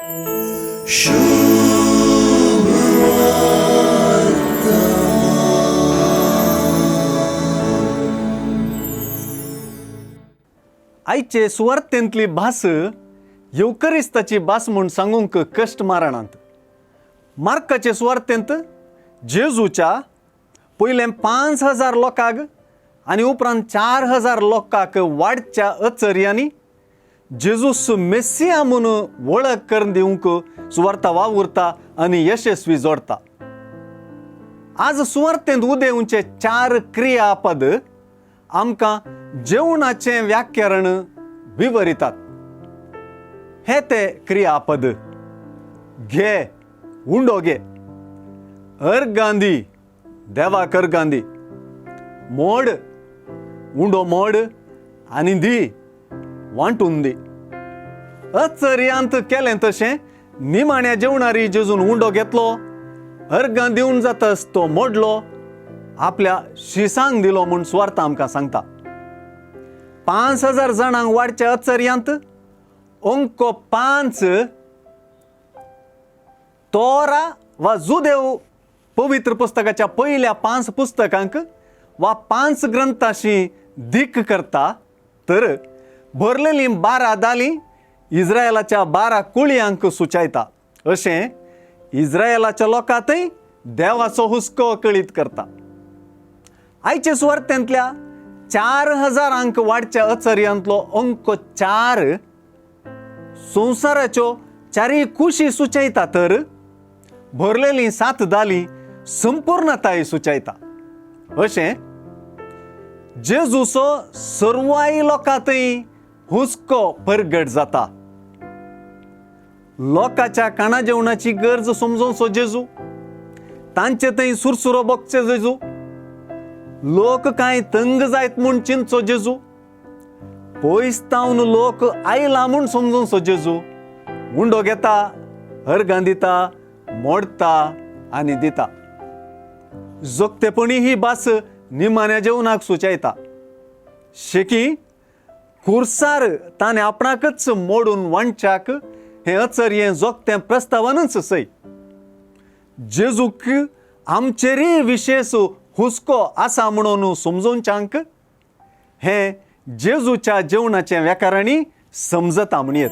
आईचे सुवार्थेंतली भास येवकरिस्ताची भास म्हूण सांगूंक कश्ट मारणांत. मार्काचे सुवार्थेंत जेजूच्या पयले 5,000 लोकांक आनी उपरांत 4,000 लोकांक वाडच्या अचर्यांनी जेजूस मेस्सिया म्हूण वळख करून दिवंक सुवार्ता वावुरता आनी यशस्वी जोडता. आज सुवार्थेंत उदेवचे 4 क्रियापद आमकां जेवणाचें व्याकरण विवरितात. हे ते क्रियापद: घे, उंडो घे, अर्गांदी, देवाक अर्गांदी, मोड, उंडो मोड आनी दी, वांटून दी. अचर्यांत केलें तशें निमाण्या जेवणारी जेजून उंडो घेतलो, अर्गां दिवन जातस तो मोडलो, आपल्या शिसांक दिलो म्हूण सुवार्ता आमकां सांगता. 5,000 जाणांक वाडच्या अचर्यांत अंक 5 तोरा वा जुदेव पवित्र पुस्तकाच्या पयल्या 5 पुस्तकांक वा 5 ग्रंथाशी दीक करता, तर भरलेलीं 12 दालीं इस्रायेलाच्या 12 कुळयांक सुचयता. अशें इस्रायेलाच्या लोकांतय देवाचो हुस्को कळीत करता. आयचे सुवार्थेंतल्या 4,000 वाडच्या अचर्यांतलो अंक 4 संवसाराच्यो 4 कुशी सुचयता, तर भरलेलीं 7 दालीं संपूर्णताय सुचयता. अशें जेजूचो सर्वाय लोकांतय हुस्को परगट जाता. लोकांच्या काना जेवणाची गरज समजोवचो जेजू, तांचे थंय सुरसुरो बगचे जेजू, लोक कांय तंग जायत म्हूण चिंतचो जेजू, पयसतावन लोक आयला म्हूण समजोवचो जेजू, उंडो घेता, अर्गां दिता, मोडता आनी दिता. जोगतेपणी ही भास निमाण्या जेवणाक सुचयता. शेकी खुर्सार ताणें आपणाकच मोडून वांटच्याक हें अचर्यें जोगतें प्रस्तावानच सय. जेजूक आमचेरय विशेष हुस्को आसा म्हणून समजोवच्यांक हें जेजूच्या जेवणाचें व्याकरणी समजता म्हणयत.